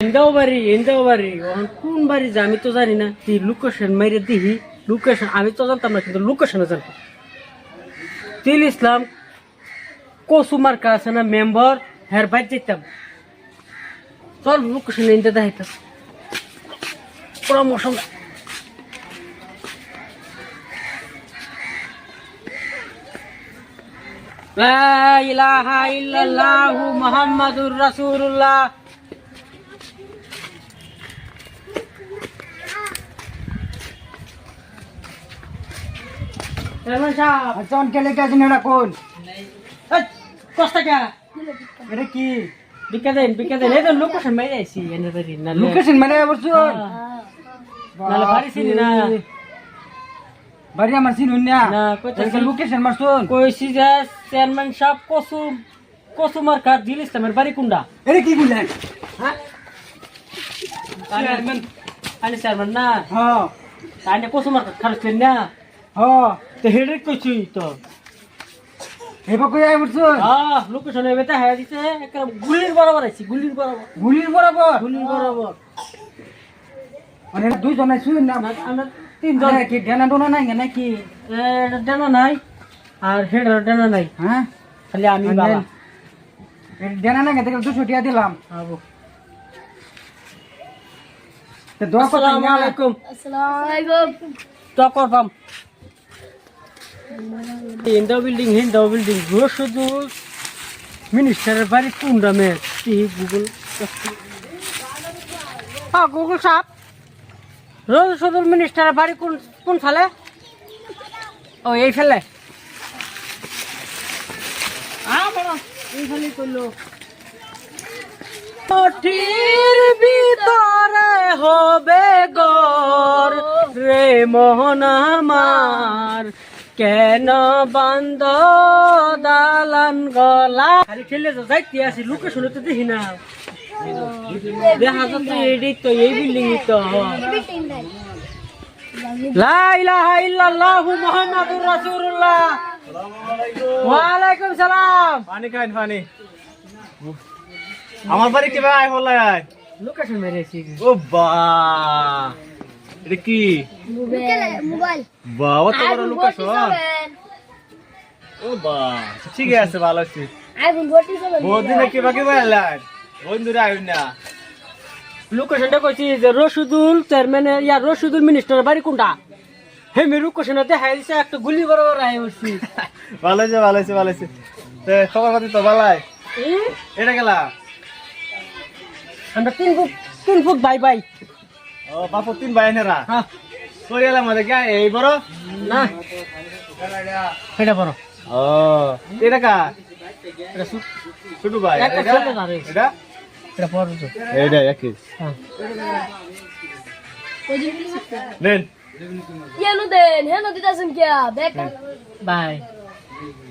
এন্দাও বাড়ি কোন বাড়ি যে আমি তো জানি না তুই লোকেশন মাইরে দিহি লোকেশন আমি তো জানতাম না কিন্তু লোকেশনে জানতাম তিল ইসলাম কসুমার কাছে না মেম্বার হের বাইর যেতাম চল লোকেশন এনতে দেখাইতাম প্রমোশন লা ইলাহা ইল্লাল্লাহু মুহাম্মাদুর রাসূলুল্লাহ জন কেলে গেছেন এটা কোন কষ্ট কে এটা কি বিকা দেন এই তো লোকেশন মাইরে আইছি এনে বাড়ি না লোকেশন মানে বলছো নালে বাড়ি চিনি না বাড়ি আমার চিনুন না না কইতাছি লোকেশন মারছুন কইছি যে চেয়ারম্যান সাহেব কসুমার কার দিল ইসলামের বাড়ি কোনটা এটা কি বললেন হ্যাঁ চেয়ারম্যান আনি চেয়ারম্যান না হ্যাঁ আনি কসুমার কার খারছেন না হ্যাঁ তো হেডে কইছি তো এবার কই আই বলছুন লোকেশন এবেতা হ্যাঁ দিছে একটা গুলির বরাবর আইছি গুলির বরাবর মানে দুইজন আইছুন না আমরা তিনজন কি ডেনা ডোনা নাই নাকি ডেনা নাই আর হেডার ডেনা নাই হ্যাঁ খালি আমি বাবা ডেনা নাই দেখে 200 টাকা দিলাম আবো তো দোয়া করতে আসসালামু আলাইকুম তো করবাম হিন্দাও বিল্ডিং শুধু মিনিস্টারের বাড়ি কোনটা মে গুগল সাপ শুধু মিনিস্টারের বাড়ি কোন সালে ও এই ফেলে এই ফেলে করলো মাটির ভিতরে হবে গর রে মোহন আমার কেন বান্ধ দালান গলা খালি খেলে যাইতে আসি লোকে শুনতে দেখি না দেখা যাচ্ছে এডি তো এই বিল্ডিং তো লা ইলাহা ইল্লাল্লাহু মুহাম্মাদুর রাসূলুল্লাহ ওয়া আলাইকুম সালাম পানি খাইন পানি আমার বাড়ি কিবা আই হলাই লোকেশন মেরেছি ও বা এটা কি মোবাইল বাবা তো বড় লোকেশন ও বা ঠিক আছে ভালো আছে আইফোন 47 বহুত দিন কিবা কিবা এলাই বন্ধুরা আইন না লোকেশনটা কইছি যে রশিদুল চেয়ারম্যান রশিদুল মিনিস্টারের বাড়ি কোনটা হে মে লোকেশনে দেখাই দিছে একটা গুলি বরাবর আই হইছি ভালো আছে তে খবর পাতি তো ভালাই এটা গেলা আমরা তিন ফুট বাই ও বাপু তিন ভাই নেরা হ্যাঁ করিয়ালা মধ্যে কি এই বড় না এটা বড় ও এটা কা এটা ছোট ভাই একটা এটা ছোট না রে। এটা এটা বড় তো এইটা একই হ্যাঁ নেন ইয়ানো দেন হেনো দিতাছেন কি ব্যাগ বাই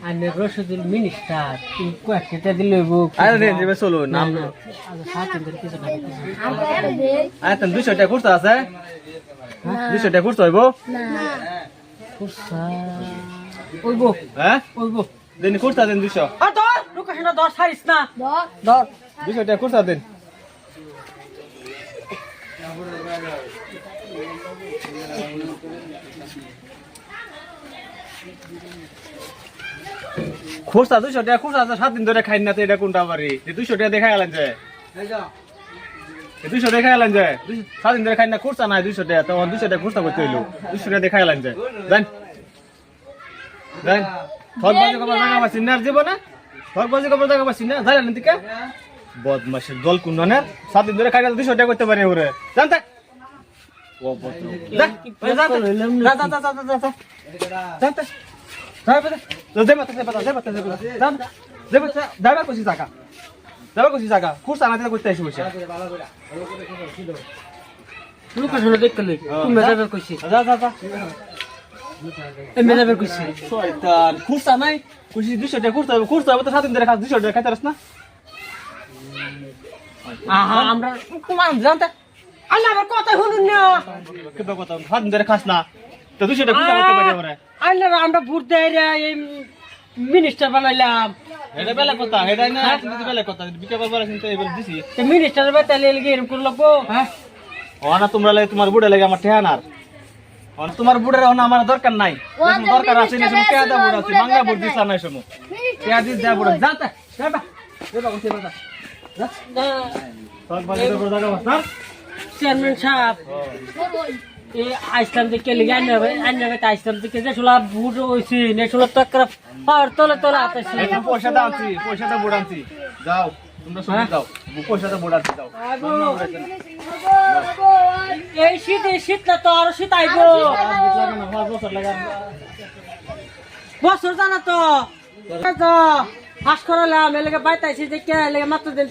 আমি রশিদুল মিনিস্টার তুমি কয়েকটা দিলে বুক আরে নেন দিবে চলো নাম সাত দিন কিছু না আমরা দে আরে তুমি 200 টাকা খরচ আছে 200 টাকা খরচ হইব না ওইবো হ্যাঁ ওইবো দেন খরচ দেন 200 ধর লোকেশনটা ধর ছাড়িস না দর ধর 200 টাকা খরচ দেন খরচা 200 টাকা খরচা আছে 7 দিন ধরে খাই না তো এটা কোনটা বাড়ি 200 টাকা দেখাই আলেন যে 200 টাকা আলেন যে 7 দিন ধরে খাই না খরচা নাই 200 টাকা তো 200 টাকা খরচা করতে হইলো 200 টাকা দেখাই আলেন যে দেন থক বাজে কবার জায়গা পাচ্ছি না জীবন না থক বাজে কবার জায়গা পাচ্ছি না জানেন দিকে বদমাশের দল কোন না 7 দিন ধরে খাই না 200 টাকা করতে পারে ওরে জানতে ও বত্র জানতে যাবা কইছি জায়গা খুশ আনা দিলে করতে আসি বসে লোকেশন দেখলে তুমি মেজাবের কইছি যা এই মেজাবের কইছি শয়তান খুশ আনাই কইছি 200 টাকা খুশ হবে তো 7 দিন ধরে খাস 200 টাকা খাইতারস না আহা আমরা কুমান জানতে আল্লাহ আমার কথা শুনুন না কেবা কথা 7 দিন ধরে খাস না তো 200 টাকা খুশ করতে পারে ওরে আল্লাহ আমরা ভোট দেয় এই মিনিস্টার বানাইলাম এটা বেলা কথা এটাই না কিন্তু বেলা কথা বিকাল বেলা কিন্তু এবার দিছি মিনিস্টারের বাড়ি তাহলে এলিগে এরকম করে লাগবো হ্যাঁ না তোমরা লাগে তোমার বুড়ে লাগে আমার ঠেহানার তোমার বুড়ের আমার দরকার নাই দরকার আছে না সময় কেয়া দা বুড়া আছে মাঙ্গা বুড় দিছ না সময় কেয়া দিছ যা বুড়া যা তা যাবা যাবা কোথায় বাবা সব বাজে বুড়া জায়গা বাস না চেয়ারম্যান সাহেব এই আইসলাম থেকে লিগে আনবে আইসলাম থেকে যে শুলা বুট হইছি নে শুলা তো একটা পাওয়ার তলে তলে আতাইছি পয়সা দাও আনছি পয়সা দাও বুড়া আনছি যাও তোমরা সবাই যাও পয়সা দাও বুড়া আনছি যাও এই শীত না তো আরো শীত আইবো বছর জানা তো হাস করালাম এলাকা বাইতাইছি যে কে এলাকা মাত্র দিন